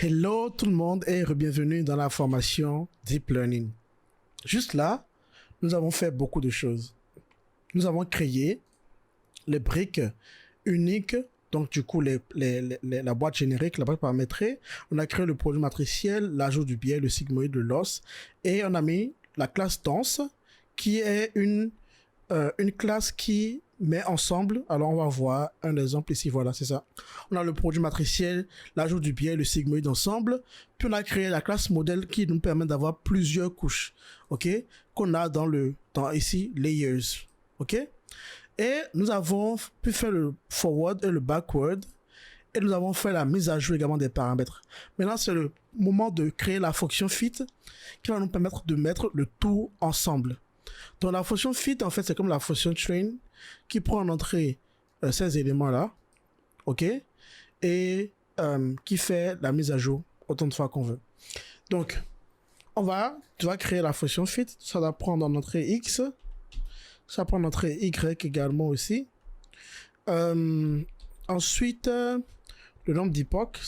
Hello tout le monde et bienvenue dans la formation Deep Learning. Juste là, nous avons fait beaucoup de choses. Nous avons créé les briques uniques, donc du coup la boîte générique, la boîte paramétrée. On a créé le produit matriciel, l'ajout du biais, le sigmoïde, le loss, et on a mis la classe dense qui est une classe qui met ensemble. Alors on va voir un exemple ici, voilà, c'est ça. On a le produit matriciel, l'ajout du biais, le sigmoïde ensemble, puis on a créé la classe modèle qui nous permet d'avoir plusieurs couches, ok, qu'on a dans ici layers, ok. Et nous avons pu faire le forward et le backward, et nous avons fait la mise à jour également des paramètres. Maintenant, c'est le moment de créer la fonction fit qui va nous permettre de mettre le tout ensemble. Donc la fonction fit, en fait, c'est comme la fonction train qui prend en entrée ces éléments-là, ok, et qui fait la mise à jour autant de fois qu'on veut. Donc, tu vas créer la fonction fit, ça va prendre en entrée x, ça prend en entrée y également aussi. Ensuite, le nombre d'époques,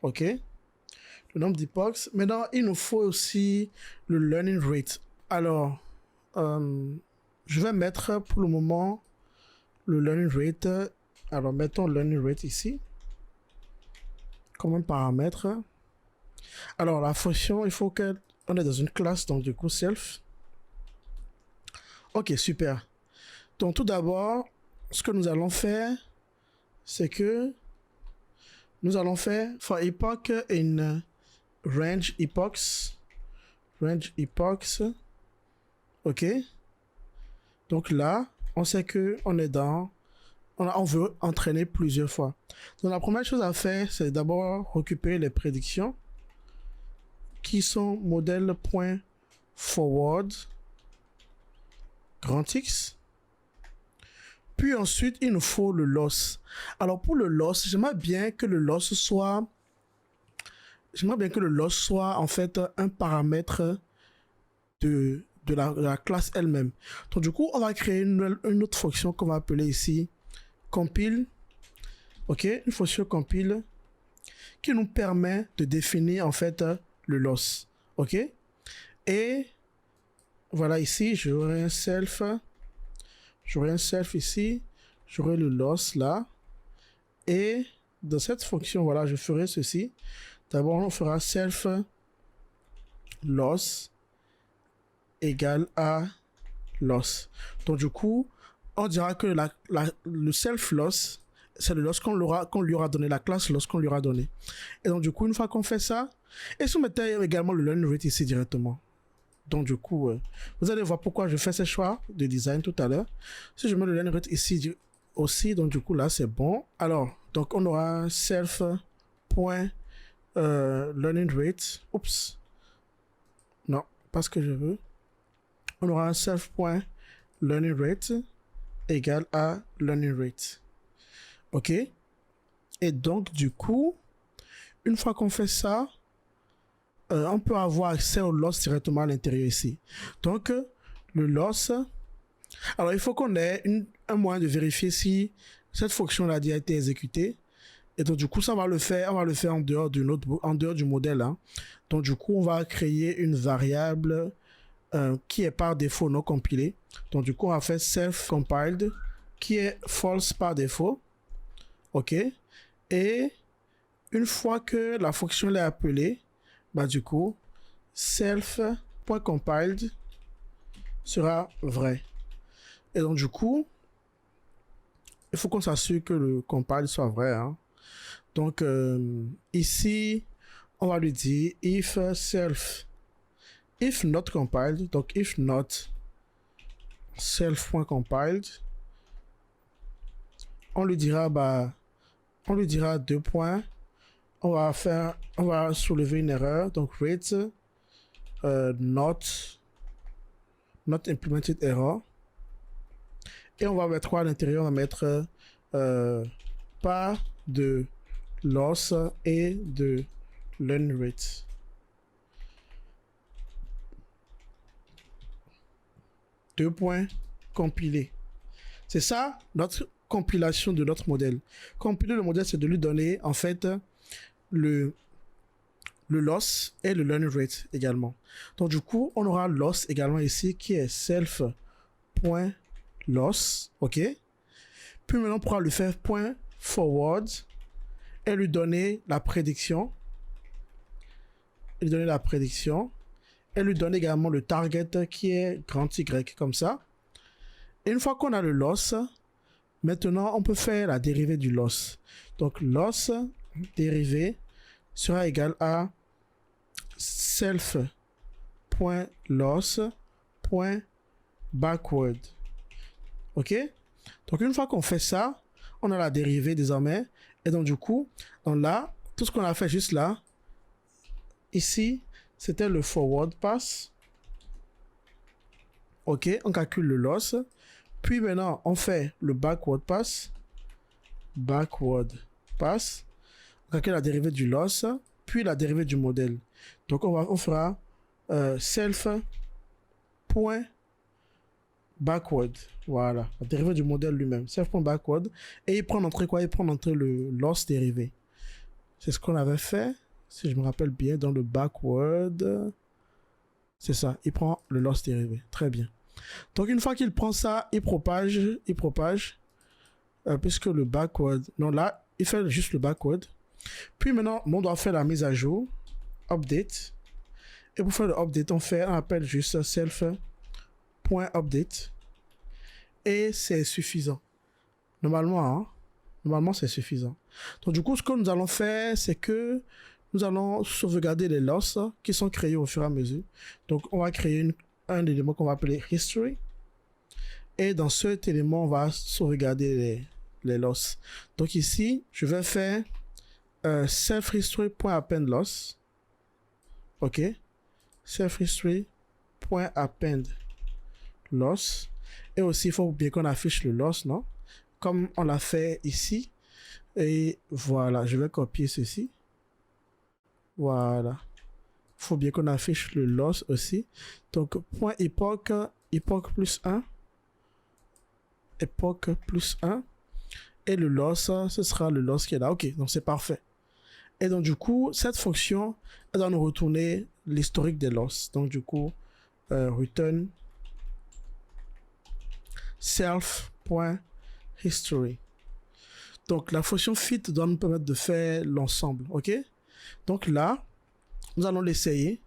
ok, le nombre d'époques. Maintenant, il nous faut aussi le learning rate. Alors, je vais mettre pour le moment le learning rate. Alors, mettons learning rate ici comme un paramètre. Alors, la fonction, il faut qu'on est dans une classe, donc du coup, self. Ok, super. Donc, tout d'abord, ce que nous allons faire, c'est que nous allons faire for epoch in range epochs. Ok. Donc là, on sait que on veut entraîner plusieurs fois. Donc la première chose à faire, c'est d'abord récupérer les prédictions qui sont modèle.forward grand X. Puis ensuite, il nous faut le loss. Alors pour le loss, j'aimerais bien que le loss soit en fait un paramètre de la classe elle-même. Donc du coup, on va créer une autre fonction qu'on va appeler ici compile. Ok, une fonction compile qui nous permet de définir en fait le loss. Ok, et voilà, ici j'aurai un self ici, j'aurai le loss là, et dans cette fonction, voilà, je ferai ceci. D'abord, on fera self loss égale à loss. Donc du coup, on dira que le self loss, c'est le loss qu'on lui aura donné, la classe loss qu'on lui aura donné. Et donc du coup, une fois qu'on fait ça, et si on mettait également le learning rate ici directement. Donc du coup, vous allez voir pourquoi je fais ce choix de design tout à l'heure. Si je mets le learning rate ici aussi, donc du coup là c'est bon. Alors, donc on aura self point learning rate. Oups. Non, pas ce que je veux. On aura un self.learning rate égale à learning rate. Ok. Et donc, du coup, une fois qu'on fait ça, on peut avoir accès au loss directement à l'intérieur ici. Donc, le loss, alors il faut qu'on ait un moyen de vérifier si cette fonction-là a été exécutée. Et donc, du coup, on va le faire en dehors du modèle. Hein. Donc, du coup, on va créer une variable qui est par défaut non compilé. Donc du coup, on va faire self-compiled qui est false par défaut. Ok. Et une fois que la fonction est appelée, bah du coup, self.compiled sera vrai. Et donc du coup, il faut qu'on s'assure que le compile soit vrai. Hein. Donc ici, on va lui dire if not compiled, donc if not self.compiled, on lui dira deux points, on va soulever une erreur, donc rate not implemented error, et on va mettre quoi à l'intérieur, on va mettre pas de loss et de learn rate. Deux points, compiler. C'est ça, notre compilation de notre modèle. Compiler le modèle, c'est de lui donner, en fait, le loss et le learning rate également. Donc du coup, on aura loss également ici qui est self.loss, ok? Puis maintenant, on pourra lui faire point forward et lui donner la prédiction. Et lui donner la prédiction. Et lui donner également le target qui est grand Y, comme ça. Et une fois qu'on a le loss, maintenant, on peut faire la dérivée du loss. Donc, loss dérivée sera égal à self.loss.backward. Ok? Donc, une fois qu'on fait ça, on a la dérivée désormais. Et donc, du coup, là, tout ce qu'on a fait juste là, ici, c'était le forward pass. Ok, on calcule le loss. Puis maintenant, on fait le backward pass. Backward pass. On calcule la dérivée du loss. Puis la dérivée du modèle. Donc, on fera self.backward. Voilà, la dérivée du modèle lui-même. Self.backward. Et il prend en entrée quoi? Il prend en entrée le loss dérivé. C'est ce qu'on avait fait, si je me rappelle bien, dans le backward. C'est ça, il prend le loss dérivé. Très bien. Donc, une fois qu'il prend ça, il propage. Puisque le backward... Non, là, il fait juste le backward. Puis maintenant, on doit faire la mise à jour. Update. Et pour faire le update, on appelle juste self.update. Et c'est suffisant. Normalement, c'est suffisant. Donc, du coup, ce que nous allons faire, c'est que nous allons sauvegarder les loss qui sont créés au fur et à mesure. Donc, on va créer un élément qu'on va appeler history. Et dans cet élément, on va sauvegarder les loss. Donc, ici, je vais faire self-history.append-loss. OK. Self-history.append-loss. Et aussi, il faut bien qu'on affiche le loss, non? Comme on l'a fait ici. Et voilà, je vais copier ceci. Voilà. Il faut bien qu'on affiche le loss aussi. Donc, point époque, époque plus 1. Époque plus 1. Et le loss, ce sera le loss qui est là. OK, donc c'est parfait. Et donc, du coup, cette fonction, elle doit nous retourner l'historique des loss. Donc, du coup, return self.history. Donc, la fonction fit doit nous permettre de faire l'ensemble. OK? Donc là, nous allons l'essayer.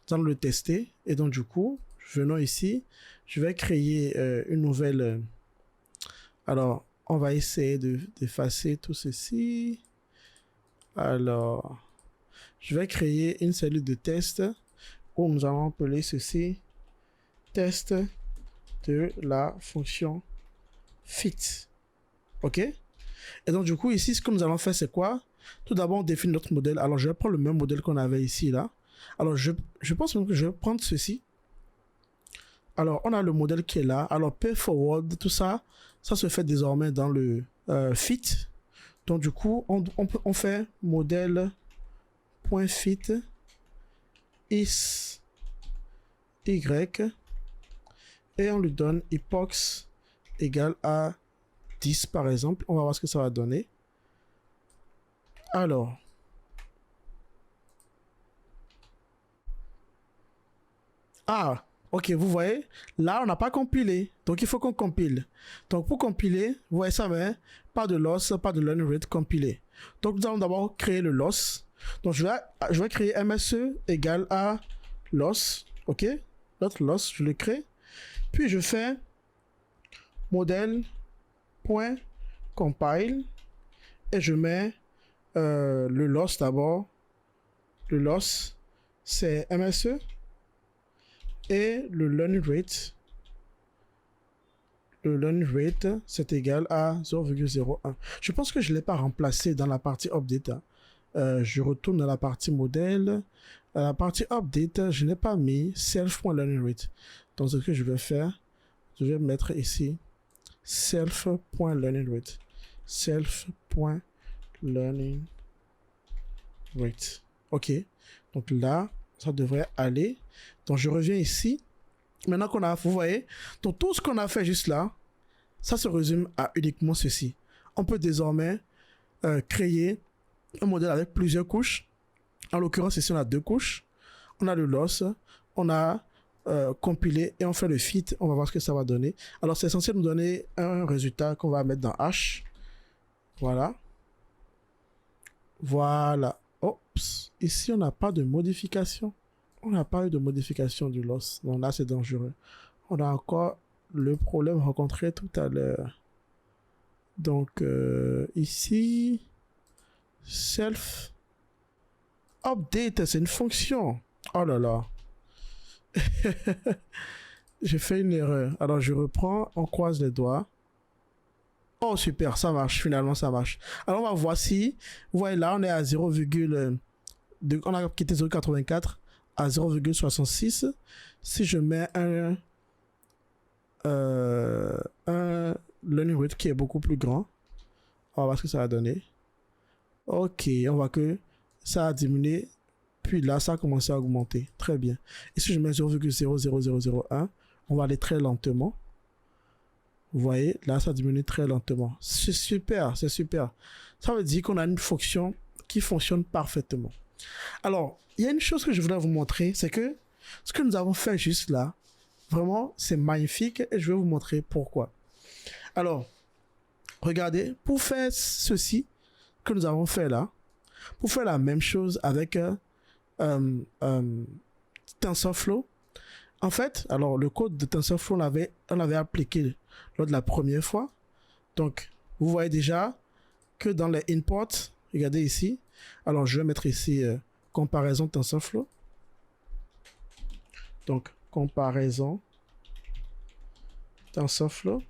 Nous allons le tester. Et donc, du coup, venons ici. Je vais créer une nouvelle... alors, on va essayer d'effacer tout ceci. Alors, je vais créer une cellule de test où nous allons appeler ceci test de la fonction fit. OK? Et donc, du coup, ici, ce que nous allons faire, c'est quoi? Tout d'abord, on définit notre modèle. Alors, je vais prendre le même modèle qu'on avait ici, là. Alors, je pense même que je vais prendre ceci. Alors, on a le modèle qui est là. Alors, pay forward, tout ça, ça se fait désormais dans le fit. Donc, du coup, on fait modèle.fit is y et on lui donne epochs égale à 10 par exemple. On va voir ce que ça va donner. Alors, ok, vous voyez, là on n'a pas compilé, donc il faut qu'on compile. Donc pour compiler, vous voyez ça, mais pas de loss, pas de learning rate, compiler. Donc nous allons d'abord créer le loss. Donc je vais créer MSE égale à loss, ok, notre loss, je le crée. Puis je fais modèle.compile et je mets le loss d'abord. Le loss, c'est MSE. Et le learning rate, c'est égal à 0,01. Je pense que je ne l'ai pas remplacé dans la partie update. Je retourne dans la partie modèle. Dans la partie update, je n'ai pas mis self.learningRate. Donc, ce que je vais faire, je vais mettre ici self.learningRate. Self.learningRate. OK. Donc là, ça devrait aller. Donc, je reviens ici. Maintenant qu'on a, vous voyez, donc tout ce qu'on a fait juste là, ça se résume à uniquement ceci. On peut désormais créer un modèle avec plusieurs couches. En l'occurrence, ici, on a 2 couches. On a le loss, on a compilé et on fait le fit. On va voir ce que ça va donner. Alors, c'est censé nous donner un résultat qu'on va mettre dans H. Voilà. Voilà. Oups. Ici, on n'a pas de modification. On n'a pas eu de modification du loss. Donc là, c'est dangereux. On a encore le problème rencontré tout à l'heure. Donc, ici, self update, c'est une fonction. Oh là là. J'ai fait une erreur. Alors, je reprends, on croise les doigts. Oh, super, ça marche. Finalement, ça marche. Alors, on va voir si, vous voyez là, on est à 0, on a quitté 0,84 à 0,66. Si je mets un learning rate qui est beaucoup plus grand, on va voir ce que ça va donner. Ok, on voit que ça a diminué, puis là, ça a commencé à augmenter. Très bien. Et si je mets 0,00001, on va aller très lentement. Vous voyez, là, ça diminue très lentement. C'est super, c'est super. Ça veut dire qu'on a une fonction qui fonctionne parfaitement. Alors, il y a une chose que je voudrais vous montrer, c'est que ce que nous avons fait juste là, vraiment, c'est magnifique et je vais vous montrer pourquoi. Alors, regardez, pour faire ceci que nous avons fait là, pour faire la même chose avec TensorFlow, en fait, alors le code de TensorFlow, on l'avait appliqué lors de la première fois. Donc, vous voyez déjà que dans les imports, regardez ici, alors je vais mettre ici comparaison TensorFlow. Donc, comparaison TensorFlow.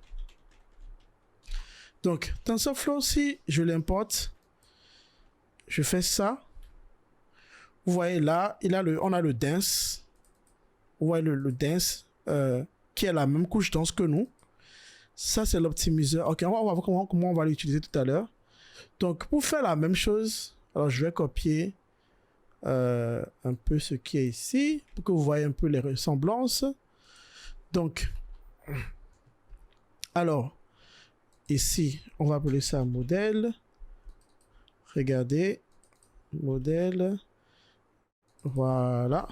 Donc, TensorFlow, si je l'importe, je fais ça. Vous voyez là, on a le dense. Vous voyez le dense qui est la même couche dense que nous. Ça, c'est l'optimiseur. Ok, on va voir comment on va l'utiliser tout à l'heure. Donc, pour faire la même chose, alors je vais copier un peu ce qui est ici pour que vous voyez un peu les ressemblances. Donc, alors, ici, on va appeler ça modèle. Regardez, modèle. Voilà.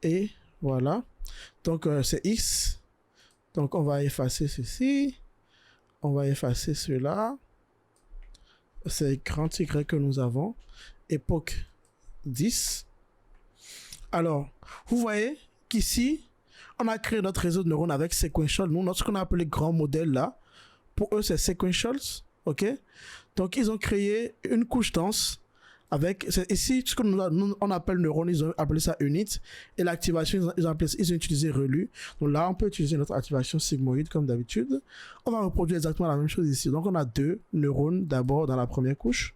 Et voilà. Donc, c'est X. Donc, on va effacer ceci. On va effacer cela. C'est grand Y que nous avons. Époque 10. Alors, vous voyez qu'ici, on a créé notre réseau de neurones avec sequential. Nous, ce qu'on a appelé grand modèle là, pour eux, c'est sequentials. OK? Donc, ils ont créé une couche dense avec, ici, ce que nous on appelle neurones, ils ont appelé ça unit. Et l'activation, ils ont utilisé relu. Donc là, on peut utiliser notre activation sigmoïde comme d'habitude. On va reproduire exactement la même chose ici. Donc, on a 2 neurones d'abord dans la première couche.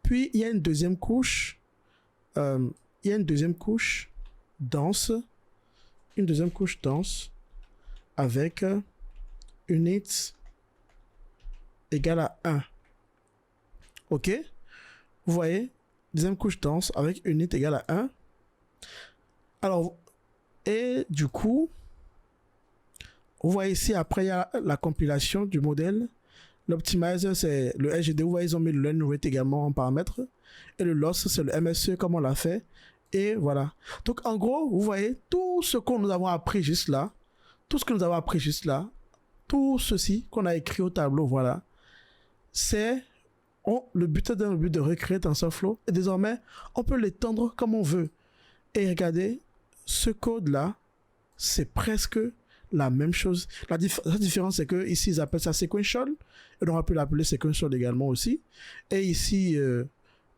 Puis, il y a une deuxième couche. Dense. Une deuxième couche dense avec unit égale à 1. OK? Vous voyez? Deuxième couche dense avec unit égale à 1. Alors, et du coup, vous voyez ici, après, il y a la compilation du modèle. L'optimizer, c'est le SGD. Vous voyez, ils ont mis le learning rate également en paramètre. Et le loss, c'est le MSE, comme on l'a fait. Et voilà. Donc, en gros, vous voyez, tout ce que nous avons appris juste là, tout ceci qu'on a écrit au tableau, voilà, c'est le but de recréer TensorFlow. Et désormais, on peut l'étendre comme on veut. Et regardez, ce code-là, c'est presque la même chose. La différence, c'est que ici, ils appellent ça sequential. Et on peut l'appeler sequential également aussi. Et ici,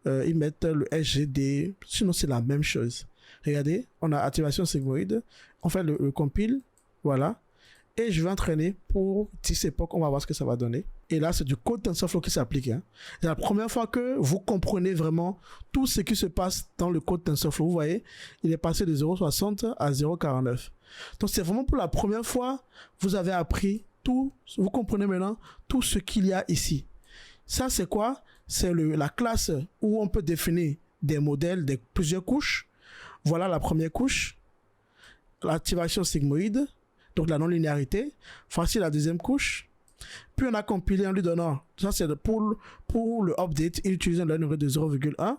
ils mettent le SGD. Sinon, c'est la même chose. Regardez, on a activation sigmoïde. On fait le compile. Voilà. Et je vais entraîner pour 10 époques. On va voir ce que ça va donner. Et là, c'est du code TensorFlow qui s'applique. Hein. C'est la première fois que vous comprenez vraiment tout ce qui se passe dans le code TensorFlow. Vous voyez, il est passé de 0,60 à 0,49. Donc, c'est vraiment pour la première fois, vous avez appris tout. Vous comprenez maintenant tout ce qu'il y a ici. Ça, c'est quoi? C'est la classe où on peut définir des modèles de plusieurs couches. Voilà la première couche. L'activation sigmoïde. Donc, la non-linéarité. Voici la deuxième couche. Puis on a compilé en lui donnant, ça c'est pour le update, il utilise un learning rate de 0,1.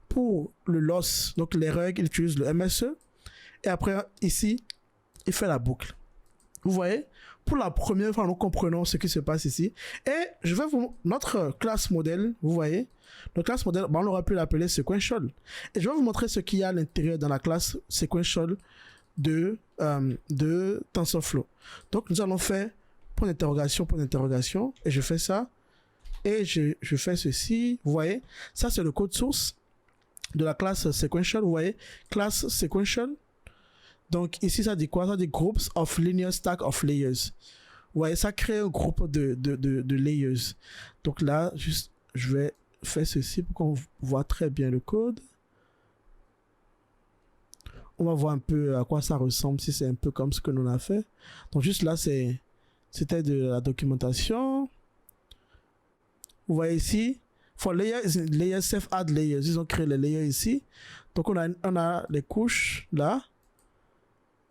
Pour le loss, donc l'erreur, il utilise le MSE. Et après, ici, il fait la boucle. Vous voyez, pour la première fois, nous comprenons ce qui se passe ici. Et je vais vous... Notre classe modèle, vous voyez, notre classe modèle, on aurait pu l'appeler sequential. Et je vais vous montrer ce qu'il y a à l'intérieur dans la classe sequential de TensorFlow. Donc, nous allons faire point d'interrogation, et je fais ça. Et je fais ceci. Vous voyez, ça, c'est le code source de la classe sequential. Vous voyez, classe sequential. Donc ici, ça dit quoi? Ça dit groups of linear stack of layers. Vous voyez, ça crée un groupe de layers. Donc là, juste, je vais faire ceci pour qu'on voit très bien le code. On va voir un peu à quoi ça ressemble, si c'est un peu comme ce que nous on a fait. Donc juste là, c'était de la documentation. Vous voyez ici, for layers self add layers. Ils ont créé les layers ici. Donc on a les couches là.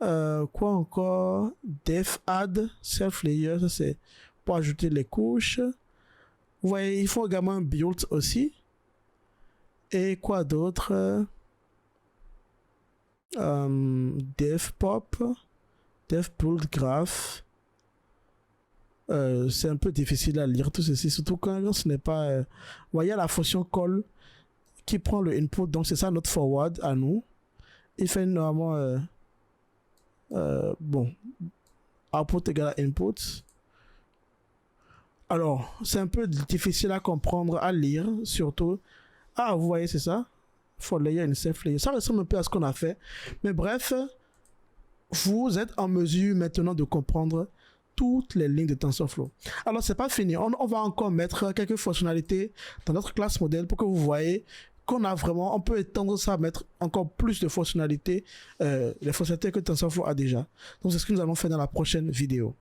Quoi encore? Def add self layer, ça c'est pour ajouter les couches. Vous voyez, il faut également un build aussi. Et quoi d'autre? Def pop, def build graph. C'est un peu difficile à lire tout ceci, surtout quand ce n'est pas... vous voyez la fonction call qui prend le input, donc c'est ça notre forward à nous. Il fait normalement... bon, output égale input. Alors, c'est un peu difficile à comprendre, à lire, surtout. Ah, vous voyez, c'est ça? For layer and self layer. Ça ressemble un peu à ce qu'on a fait. Mais bref, vous êtes en mesure maintenant de comprendre toutes les lignes de TensorFlow. Alors, c'est pas fini. On va encore mettre quelques fonctionnalités dans notre classe modèle pour que vous voyez qu'on a vraiment, on peut étendre ça à mettre encore plus de fonctionnalités, les fonctionnalités que TensorFlow a déjà. Donc, c'est ce que nous allons faire dans la prochaine vidéo.